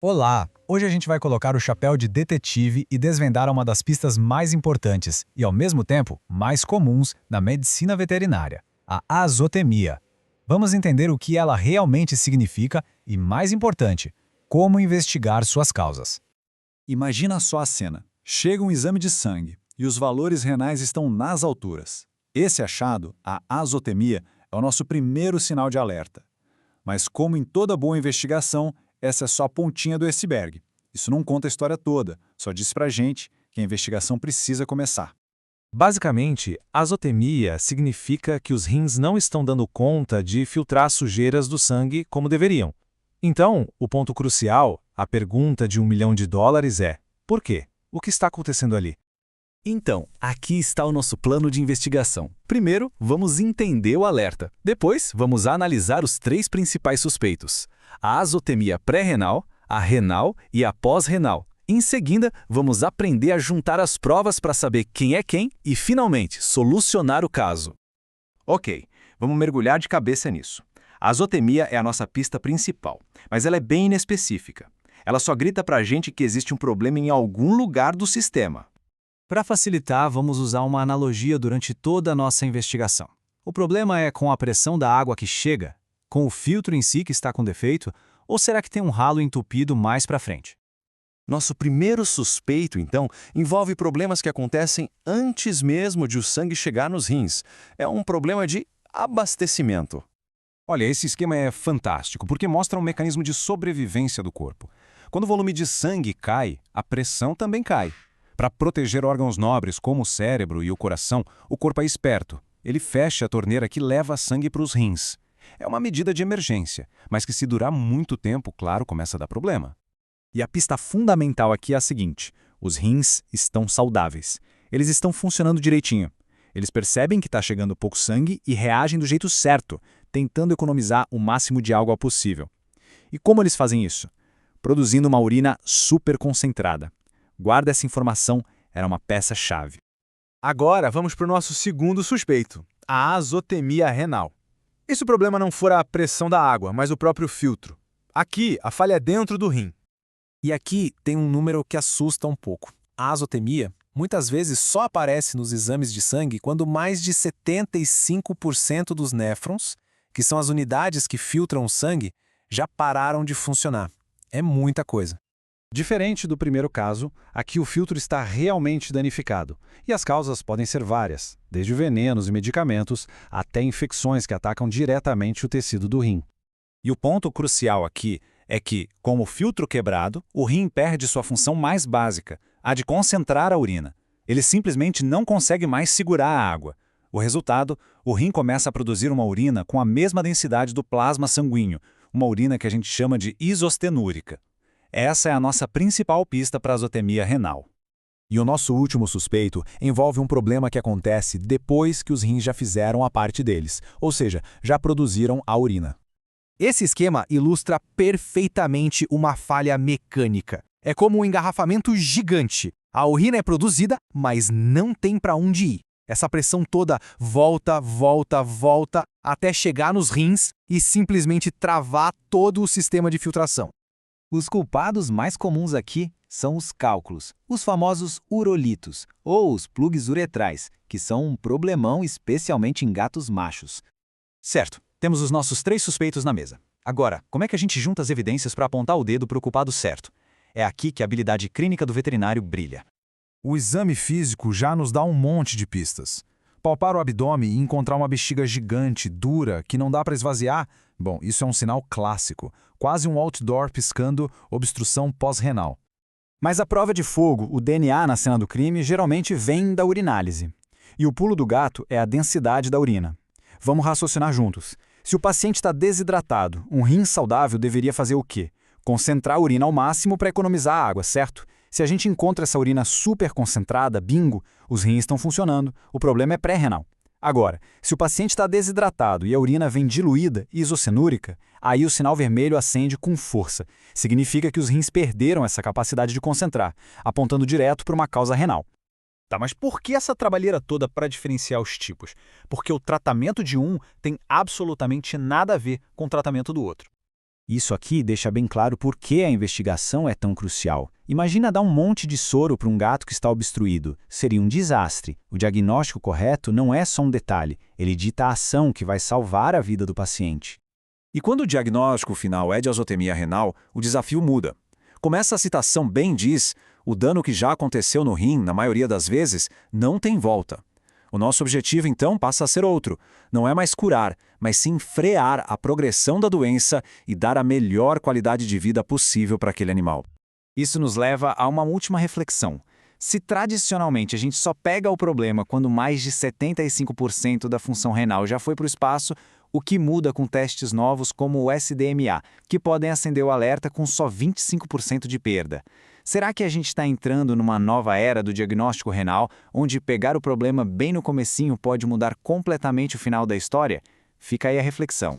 Olá! Hoje a gente vai colocar o chapéu de detetive e desvendar uma das pistas mais importantes e, ao mesmo tempo, mais comuns na medicina veterinária, a azotemia. Vamos entender o que ela realmente significa e, mais importante, como investigar suas causas. Imagina só a cena. Chega um exame de sangue e os valores renais estão nas alturas. Esse achado, a azotemia, é o nosso primeiro sinal de alerta. Mas como em toda boa investigação, essa é só a pontinha do iceberg. Isso não conta a história toda, só diz pra gente que a investigação precisa começar. Basicamente, azotemia significa que os rins não estão dando conta de filtrar sujeiras do sangue como deveriam. Então, o ponto crucial, a pergunta de US$ 1 milhão é: por quê? O que está acontecendo ali? Então, aqui está o nosso plano de investigação. Primeiro, vamos entender o alerta. Depois, vamos analisar os três principais suspeitos: a azotemia pré-renal, a renal e a pós-renal. Em seguida, vamos aprender a juntar as provas para saber quem é quem e, finalmente, solucionar o caso. Ok, vamos mergulhar de cabeça nisso. A azotemia é a nossa pista principal, mas ela é bem inespecífica. Ela só grita pra gente que existe um problema em algum lugar do sistema. Para facilitar, vamos usar uma analogia durante toda a nossa investigação. O problema é com a pressão da água que chega, com o filtro em si que está com defeito, ou será que tem um ralo entupido mais para frente? Nosso primeiro suspeito, então, envolve problemas que acontecem antes mesmo de o sangue chegar nos rins. É um problema de abastecimento. Olha, esse esquema é fantástico, porque mostra um mecanismo de sobrevivência do corpo. Quando o volume de sangue cai, a pressão também cai. Para proteger órgãos nobres como o cérebro e o coração, o corpo é esperto. Ele fecha a torneira que leva sangue para os rins. É uma medida de emergência, mas que se durar muito tempo, claro, começa a dar problema. E a pista fundamental aqui é a seguinte: os rins estão saudáveis. Eles estão funcionando direitinho. Eles percebem que está chegando pouco sangue e reagem do jeito certo, tentando economizar o máximo de água possível. E como eles fazem isso? Produzindo uma urina super concentrada. Guarda essa informação, era uma peça-chave. Agora vamos para o nosso segundo suspeito, a azotemia renal. E se o problema não for a pressão da água, mas o próprio filtro? Aqui, a falha é dentro do rim. E aqui tem um número que assusta um pouco. A azotemia muitas vezes só aparece nos exames de sangue quando mais de 75% dos néfrons, que são as unidades que filtram o sangue, já pararam de funcionar. É muita coisa. Diferente do primeiro caso, aqui o filtro está realmente danificado. E as causas podem ser várias, desde venenos e medicamentos até infecções que atacam diretamente o tecido do rim. E o ponto crucial aqui é que, com o filtro quebrado, o rim perde sua função mais básica, a de concentrar a urina. Ele simplesmente não consegue mais segurar a água. O resultado, o rim começa a produzir uma urina com a mesma densidade do plasma sanguíneo, uma urina que a gente chama de isostenúrica. Essa é a nossa principal pista para a azotemia renal. E o nosso último suspeito envolve um problema que acontece depois que os rins já fizeram a parte deles, ou seja, já produziram a urina. Esse esquema ilustra perfeitamente uma falha mecânica. É como um engarrafamento gigante. A urina é produzida, mas não tem para onde ir. Essa pressão toda volta, volta, volta, até chegar nos rins e simplesmente travar todo o sistema de filtração. Os culpados mais comuns aqui são os cálculos, os famosos urolitos, ou os plugs uretrais, que são um problemão especialmente em gatos machos. Certo, temos os nossos três suspeitos na mesa. Agora, como é que a gente junta as evidências para apontar o dedo para o culpado certo? É aqui que a habilidade clínica do veterinário brilha. O exame físico já nos dá um monte de pistas. Palpar o abdômen e encontrar uma bexiga gigante, dura, que não dá para esvaziar, bom, isso é um sinal clássico, quase um outdoor piscando obstrução pós-renal. Mas a prova de fogo, o DNA na cena do crime, geralmente vem da urinálise. E o pulo do gato é a densidade da urina. Vamos raciocinar juntos. Se o paciente está desidratado, um rim saudável deveria fazer o quê? Concentrar a urina ao máximo para economizar a água, certo? Se a gente encontra essa urina super concentrada, bingo, os rins estão funcionando, o problema é pré-renal. Agora, se o paciente está desidratado e a urina vem diluída, isocenúrica, aí o sinal vermelho acende com força. Significa que os rins perderam essa capacidade de concentrar, apontando direto para uma causa renal. Tá, mas por que essa trabalheira toda para diferenciar os tipos? Porque o tratamento de um tem absolutamente nada a ver com o tratamento do outro. Isso aqui deixa bem claro por que a investigação é tão crucial. Imagina dar um monte de soro para um gato que está obstruído. Seria um desastre. O diagnóstico correto não é só um detalhe, ele dita a ação que vai salvar a vida do paciente. E quando o diagnóstico final é de azotemia renal, o desafio muda. Como essa citação bem diz, o dano que já aconteceu no rim, na maioria das vezes, não tem volta. O nosso objetivo, então, passa a ser outro. Não é mais curar, mas sim frear a progressão da doença e dar a melhor qualidade de vida possível para aquele animal. Isso nos leva a uma última reflexão. Se tradicionalmente a gente só pega o problema quando mais de 75% da função renal já foi para o espaço, o que muda com testes novos como o SDMA, que podem acender o alerta com só 25% de perda? Será que a gente está entrando numa nova era do diagnóstico renal, onde pegar o problema bem no comecinho pode mudar completamente o final da história? Fica aí a reflexão.